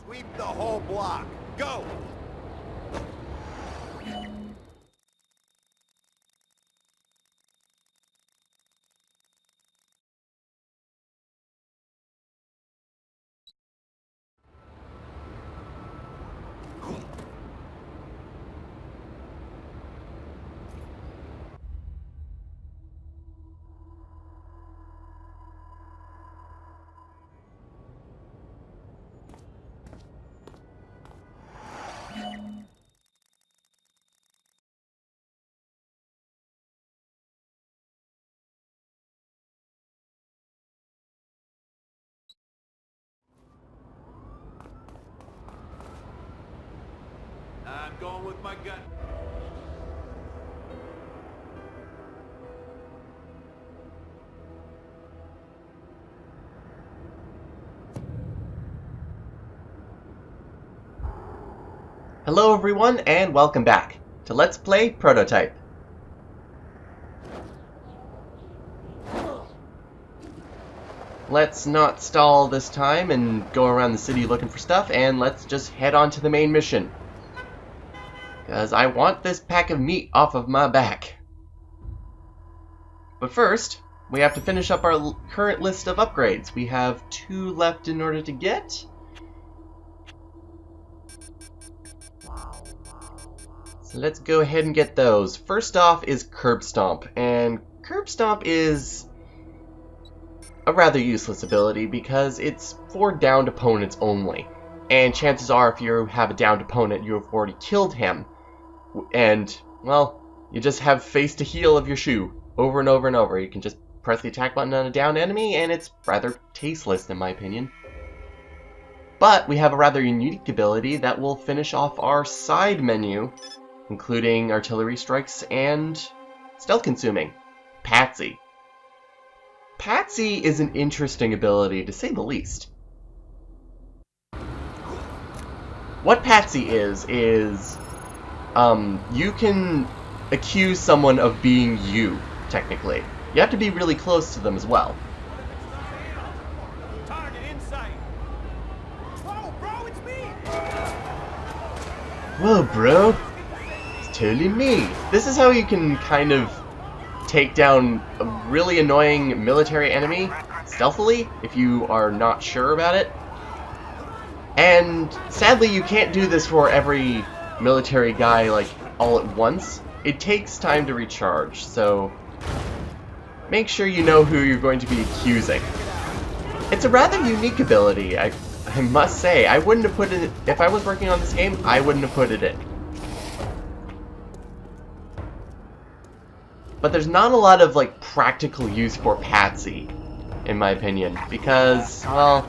Sweep the whole block. Go! I'm going with my gun. Hello everyone, and welcome back to Let's Play Prototype. Let's not stall this time and go around the city looking for stuff, and let's just head on to the main mission. Because I want this pack of meat off of my back. But first, we have to finish up our current list of upgrades. We have 2 left in order to get. So let's go ahead and get those. First off is Curb Stomp, and Curb Stomp is a rather useless ability because it's for downed opponents only. And chances are if you have a downed opponent, you have already killed him. And, well, you just have face to heel of your shoe over and over and over. You can just press the attack button on a downed enemy, and it's rather tasteless in my opinion. But we have a rather unique ability that will finish off our side menu, including artillery strikes and stealth consuming. Patsy. Patsy is an interesting ability, to say the least. What Patsy is you can accuse someone of being you, technically. You have to be really close to them as well. Target in sight. Whoa, bro, it's me. Whoa, bro. It's totally me. This is how you can kind of take down a really annoying military enemy stealthily if you are not sure about it. And sadly, you can't do this for every military guy like all at once. It takes time to recharge, so make sure you know who you're going to be accusing. It's a rather unique ability, I must say. I wouldn't have put it, if I was working on this game, I wouldn't have put it in. But there's not a lot of like practical use for Patsy, in my opinion, because, well,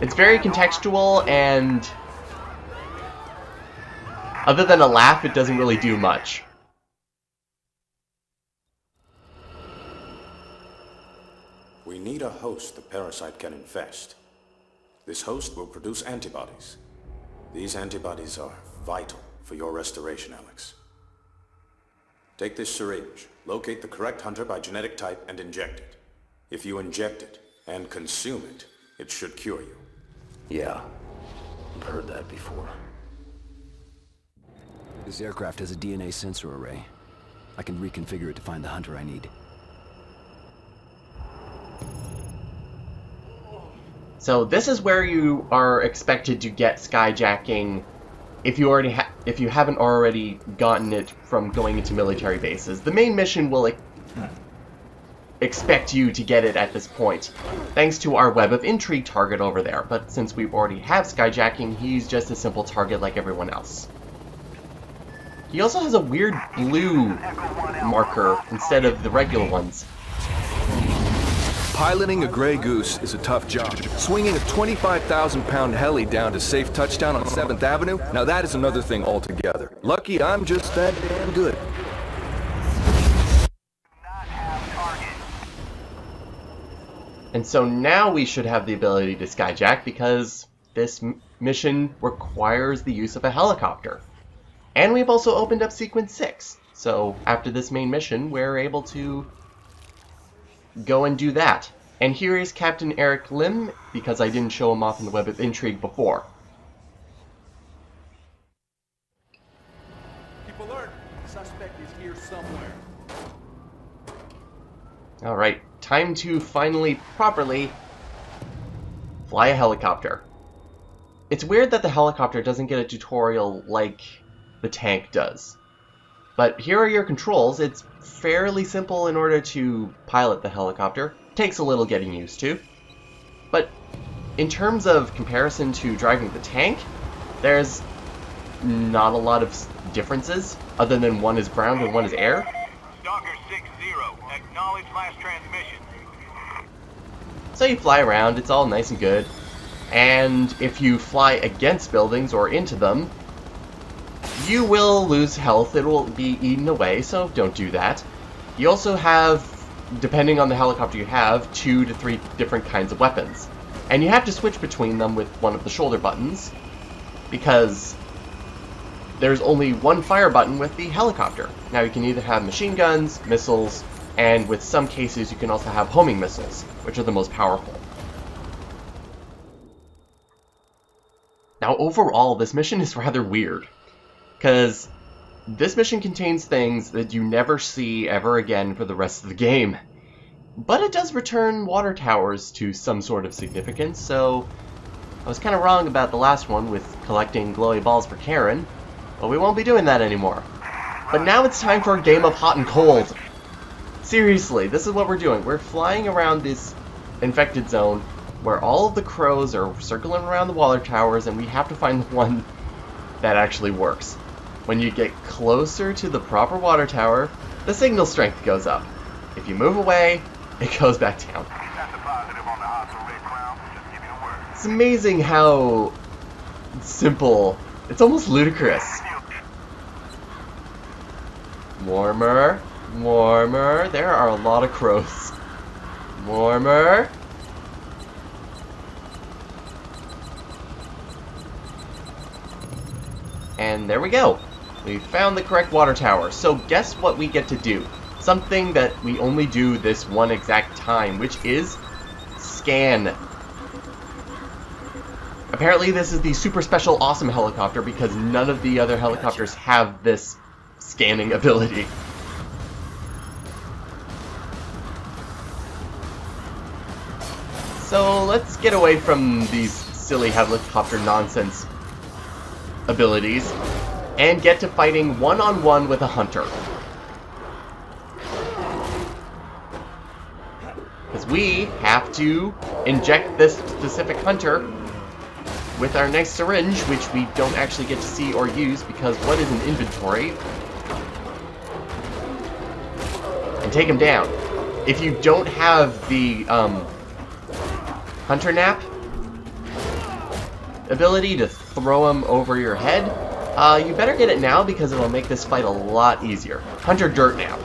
it's very contextual, and other than a laugh, it doesn't really do much. We need a host the parasite can infest. This host will produce antibodies. These antibodies are vital for your restoration, Alex. Take this syringe, locate the correct hunter by genetic type, and inject it. If you inject it and consume it, it should cure you. Yeah, I've heard that before. This aircraft has a DNA sensor array. I can reconfigure it to find the hunter I need. So this is where you are expected to get Skyjacking if you haven't already gotten it from going into military bases. The main mission will expect you to get it at this point, thanks to our Web of Intrigue target over there. But since we already have Skyjacking, he's just a simple target like everyone else. He also has a weird blue marker instead of the regular ones. Piloting a Grey Goose is a tough job. Swinging a 25,000-pound heli down to safe touchdown on 7th Avenue, now that is another thing altogether. Lucky I'm just that damn good. And so now we should have the ability to skyjack because this mission requires the use of a helicopter. And we've also opened up Sequence 6, so after this main mission, we're able to go and do that. And here is Captain Eric Lim, because I didn't show him off in the Web of Intrigue before. Alright, time to finally, properly fly a helicopter. It's weird that the helicopter doesn't get a tutorial like the tank does. But here are your controls. It's fairly simple in order to pilot the helicopter. Takes a little getting used to. But in terms of comparison to driving the tank, there's not a lot of differences, other than one is ground and one is air. Stalker 6-0, acknowledge last transmission. So you fly around, it's all nice and good. And if you fly against buildings or into them, you will lose health. It will be eaten away, so don't do that. You also have, depending on the helicopter you have, 2 to 3 different kinds of weapons. And you have to switch between them with one of the shoulder buttons, because there's only one fire button with the helicopter. Now you can either have machine guns, missiles, and with some cases you can also have homing missiles, which are the most powerful. Now overall, this mission is rather weird, because this mission contains things that you never see ever again for the rest of the game. But it does return water towers to some sort of significance, so I was kind of wrong about the last one with collecting glowy balls for Karen, but we won't be doing that anymore. But now it's time for a game of hot and cold. Seriously, this is what we're doing. We're flying around this infected zone where all of the crows are circling around the water towers, and we have to find the one that actually works. When you get closer to the proper water tower, the signal strength goes up. If you move away, it goes back down. It's amazing how simple, it's almost ludicrous. Warmer, warmer, there are a lot of crows. Warmer. And there we go. We found the correct water tower. So guess what we get to do? Something that we only do this one exact time, which is scan. Apparently this is the super special awesome helicopter because none of the other helicopters have this scanning ability. So let's get away from these silly helicopter nonsense abilities and get to fighting one-on-one with a hunter. Because we have to inject this specific hunter with our nice syringe, which we don't actually get to see or use because what is an inventory? And take him down. If you don't have the hunter nap ability to throw him over your head, you better get it now because it'll make this fight a lot easier. Hunter dirt nap.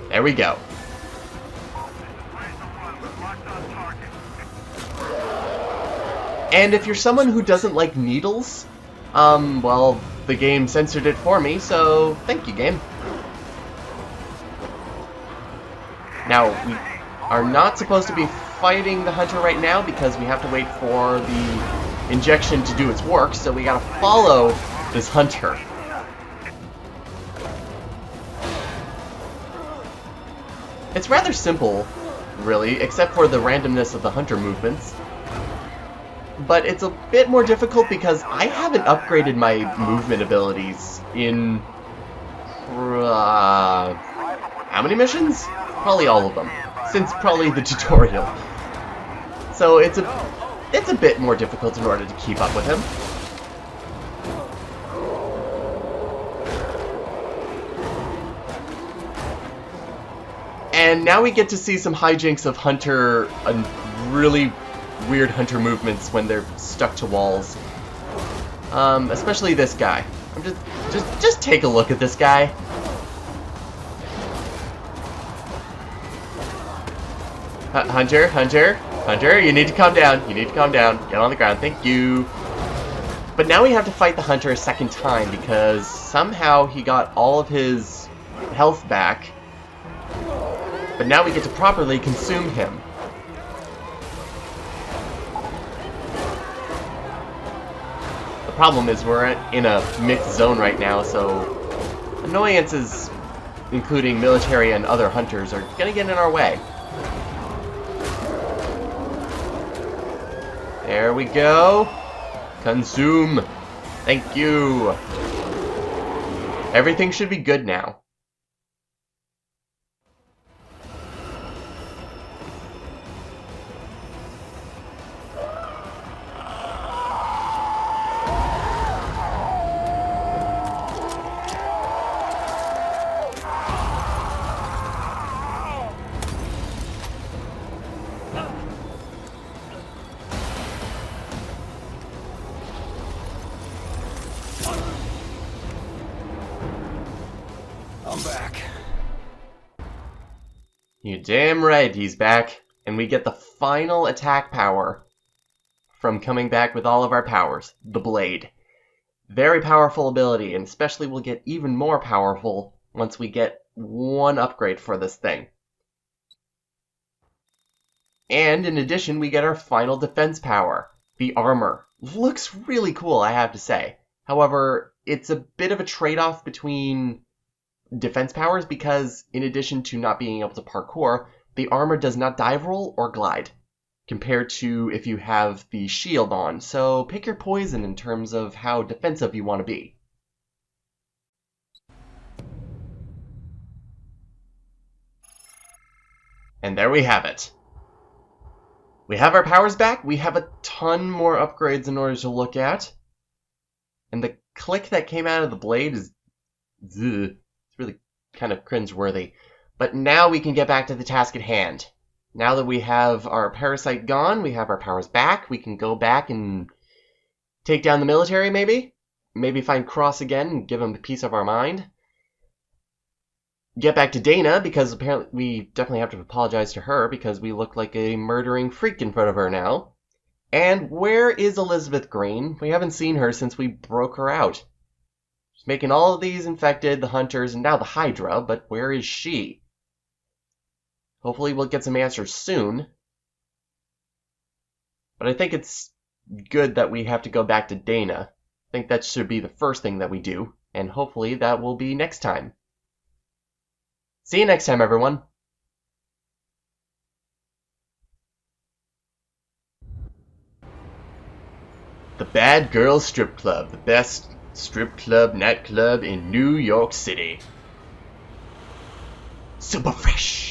There we go. And if you're someone who doesn't like needles, well, the game censored it for me, so thank you, game. Now, we are not supposed to be fighting the hunter right now because we have to wait for the injection to do its work, so we gotta follow this hunter. It's rather simple, really, except for the randomness of the hunter movements. But it's a bit more difficult because I haven't upgraded my movement abilities in how many missions? Probably all of them, since probably the tutorial. So it's a bit more difficult in order to keep up with him. And now we get to see some hijinks of hunter, really weird hunter movements when they're stuck to walls. Especially this guy. Just take a look at this guy. Hunter, you need to calm down. You need to calm down. Get on the ground. Thank you. But now we have to fight the hunter a second time because somehow he got all of his health back. But now we get to properly consume him. The problem is we're in a mixed zone right now, so annoyance is including military and other hunters, are gonna get in our way. There we go. Consume. Thank you. Everything should be good now. I'm back. You're damn right he's back. And we get the final attack power from coming back with all of our powers. The Blade. Very powerful ability, and especially will get even more powerful once we get one upgrade for this thing. And in addition, we get our final defense power. The armor. Looks really cool, I have to say. However, it's a bit of a trade-off between defense powers because in addition to not being able to parkour, the armor does not dive roll or glide compared to if you have the shield on. So pick your poison in terms of how defensive you want to be. And there we have it. We have our powers back. We have a ton more upgrades in order to look at. And the click that came out of the blade is... ugh. It's really kind of cringeworthy. But now we can get back to the task at hand. Now that we have our parasite gone, we have our powers back, we can go back and take down the military, maybe? Maybe find Cross again and give him a piece of our mind. Get back to Dana, because apparently we definitely have to apologize to her, because we look like a murdering freak in front of her now. And where is Elizabeth Green? We haven't seen her since we broke her out. She's making all of these infected, the hunters, and now the Hydra, but where is she? Hopefully we'll get some answers soon. But I think it's good that we have to go back to Dana. I think that should be the first thing that we do, and hopefully that will be next time. See you next time, everyone. The Bad Girls Strip Club, the best strip club, nightclub in New York City. Super fresh.